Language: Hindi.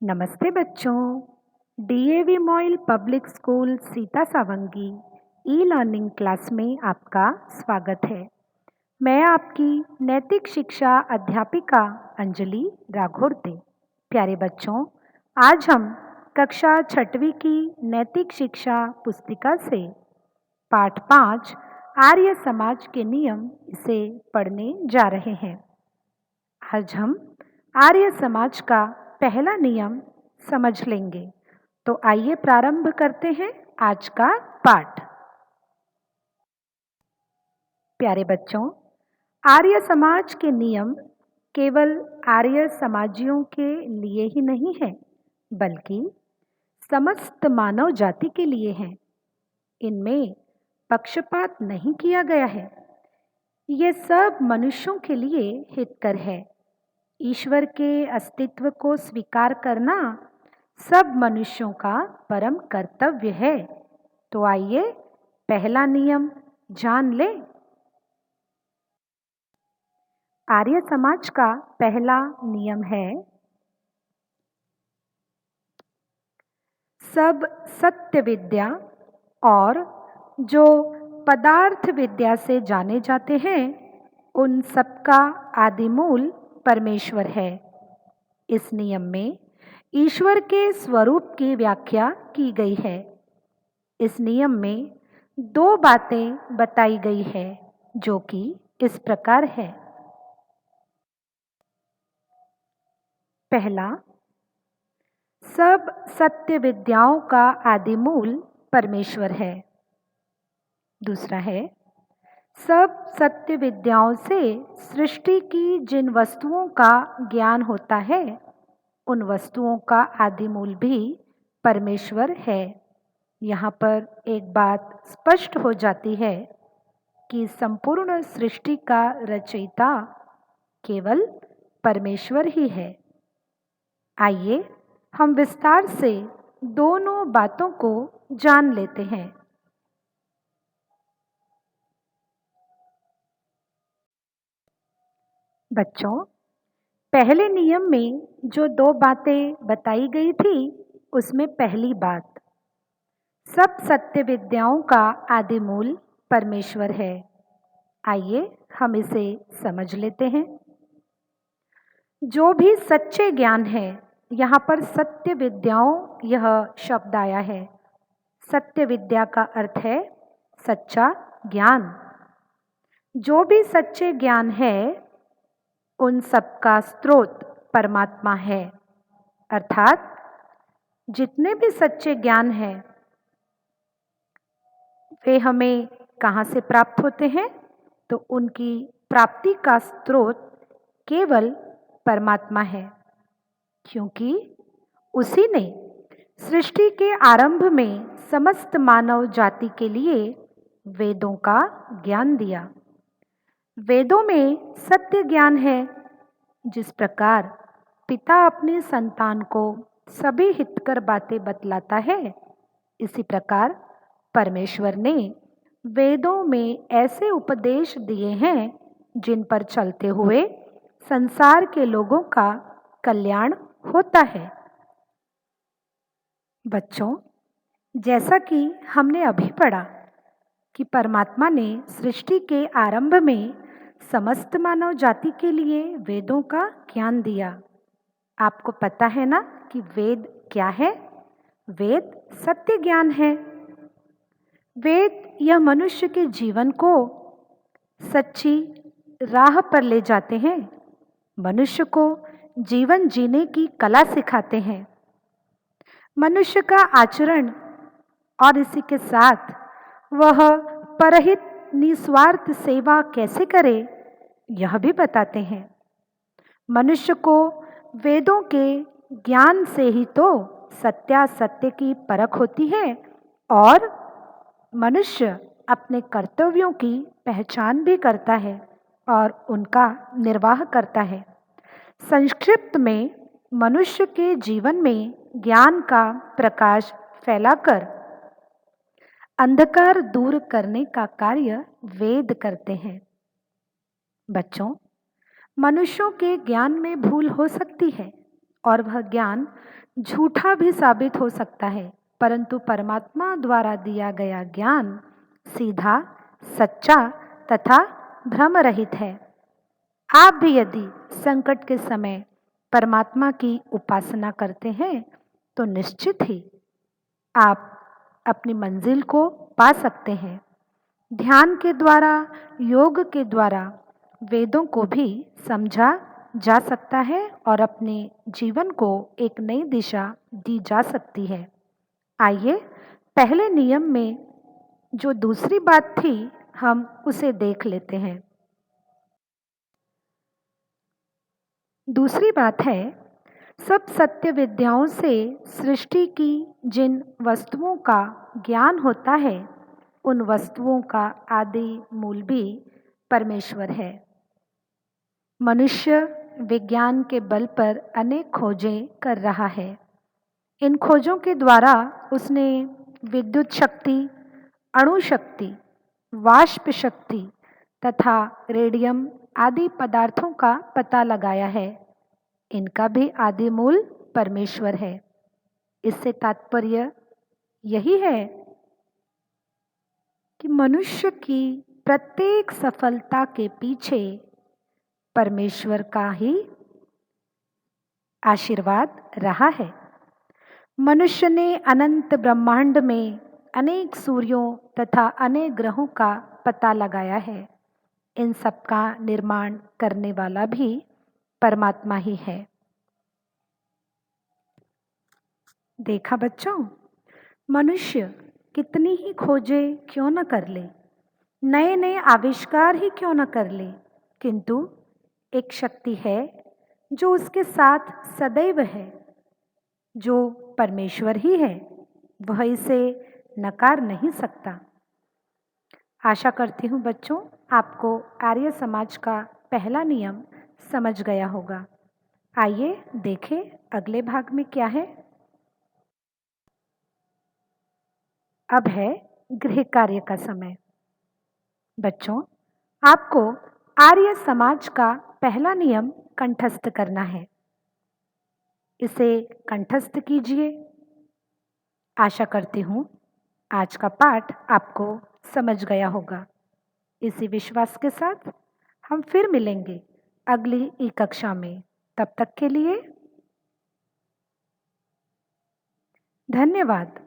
नमस्ते बच्चों। DAV MOIL public school Sita Sawangi e learning class में आपका स्वागत है। मैं आपकी नैतिक शिक्षा अध्यापिका अंजलि राघोड़ते। प्यारे बच्चों, आज हम कक्षा छठवीं की नैतिक शिक्षा पुस्तिका से पाठ 5 आर्य समाज के नियम इसे पढ़ने जा रहे हैं। आज हम आर्य समाज का पहला नियम समझ लेंगे। तो आइए प्रारंभ करते हैं आज का पाठ। प्यारे बच्चों, आर्य समाज के नियम केवल आर्य समाजियों के लिए ही नहीं है, बल्कि समस्त मानव जाति के लिए हैं। इनमें पक्षपात नहीं किया गया है। ये सब मनुष्यों के लिए हितकर है। ईश्वर के अस्तित्व को स्वीकार करना सब मनुष्यों का परम कर्तव्य है। तो आइए पहला नियम जान लें। आर्य समाज का पहला नियम है, सब सत्य विद्या और जो पदार्थ विद्या से जाने जाते हैं उन सबका आदिमूल परमेश्वर है। इस नियम में ईश्वर के स्वरूप की व्याख्या की गई है। इस नियम में दो बातें बताई गई है, जो कि इस प्रकार है। पहला, सब सत्य विद्याओं का आदिमूल परमेश्वर है। दूसरा है, सब सत्य विद्याओं से सृष्टि की जिन वस्तुओं का ज्ञान होता है उन वस्तुओं का आदिमूल भी परमेश्वर है। यहाँ पर एक बात स्पष्ट हो जाती है कि संपूर्ण सृष्टि का रचयिता केवल परमेश्वर ही है। आइए हम विस्तार से दोनों बातों को जान लेते हैं। बच्चों, पहले नियम में जो दो बातें बताई गई थी उसमें पहली बात, सब सत्य विद्याओं का आदिमूल परमेश्वर है। आइए हम इसे समझ लेते हैं। जो भी सच्चे ज्ञान है, यहाँ पर सत्य विद्याओं यह शब्द आया है। सत्य विद्या का अर्थ है सच्चा ज्ञान। जो भी सच्चे ज्ञान है उन सबका स्रोत परमात्मा है। अर्थात जितने भी सच्चे ज्ञान हैं वे हमें कहाँ से प्राप्त होते हैं? तो उनकी प्राप्ति का स्रोत केवल परमात्मा है, क्योंकि उसी ने सृष्टि के आरंभ में समस्त मानव जाति के लिए वेदों का ज्ञान दिया। वेदों में सत्य ज्ञान है। जिस प्रकार पिता अपने संतान को सभी हितकर बातें बतलाता है, इसी प्रकार परमेश्वर ने वेदों में ऐसे उपदेश दिए हैं जिन पर चलते हुए संसार के लोगों का कल्याण होता है। बच्चों, जैसा कि हमने अभी पढ़ा कि परमात्मा ने सृष्टि के आरंभ में समस्त मानव जाति के लिए वेदों का ज्ञान दिया। आपको पता है ना कि वेद क्या है? वेद सत्य ज्ञान है। वेद यह मनुष्य के जीवन को सच्ची राह पर ले जाते हैं, मनुष्य को जीवन जीने की कला सिखाते हैं। मनुष्य का आचरण और इसी के साथ वह परहित निस्वार्थ सेवा कैसे करे, यह भी बताते हैं। मनुष्य को वेदों के ज्ञान से ही तो सत्यासत्य की परख होती है और मनुष्य अपने कर्तव्यों की पहचान भी करता है और उनका निर्वाह करता है। संक्षिप्त में मनुष्य के जीवन में ज्ञान का प्रकाश फैलाकर अंधकार दूर करने का कार्य वेद करते हैं। बच्चों, मनुष्यों के ज्ञान में भूल हो सकती है और वह ज्ञान झूठा भी साबित हो सकता है, परंतु परमात्मा द्वारा दिया गया ज्ञान सीधा, सच्चा तथा भ्रम रहित है। आप भी यदि संकट के समय परमात्मा की उपासना करते हैं तो निश्चित ही आप अपनी मंजिल को पा सकते हैं। ध्यान के द्वारा, योग के द्वारा वेदों को भी समझा जा सकता है और अपने जीवन को एक नई दिशा दी जा सकती है। आइए पहले नियम में जो दूसरी बात थी हम उसे देख लेते हैं। दूसरी बात है, सब सत्य विद्याओं से सृष्टि की जिन वस्तुओं का ज्ञान होता है उन वस्तुओं का आदि मूल भी परमेश्वर है। मनुष्य विज्ञान के बल पर अनेक खोजें कर रहा है। इन खोजों के द्वारा उसने विद्युत शक्ति, अणु शक्ति, वाष्प शक्ति तथा रेडियम आदि पदार्थों का पता लगाया है। इनका भी आदि मूल परमेश्वर है। इससे तात्पर्य यही है कि मनुष्य की प्रत्येक सफलता के पीछे परमेश्वर का ही आशीर्वाद रहा है। मनुष्य ने अनंत ब्रह्मांड में अनेक सूर्यों तथा अनेक ग्रहों का पता लगाया है। इन सब का निर्माण करने वाला भी परमात्मा ही है। देखा बच्चों, मनुष्य कितनी ही खोजे क्यों न कर ले, नए नए आविष्कार ही क्यों न कर ले, किंतु एक शक्ति है जो उसके साथ सदैव है, जो परमेश्वर ही है। वह इसे नकार नहीं सकता। आशा करती हूँ बच्चों आपको आर्य समाज का पहला नियम समझ गया होगा। आइए देखें अगले भाग में क्या है। अब है गृह कार्य का समय। बच्चों, आपको आर्य समाज का पहला नियम कंठस्थ करना है। इसे कंठस्थ कीजिए। आशा करती हूँ आज का पाठ आपको समझ गया होगा। इसी विश्वास के साथ हम फिर मिलेंगे अगली ई कक्षा में। तब तक के लिए धन्यवाद।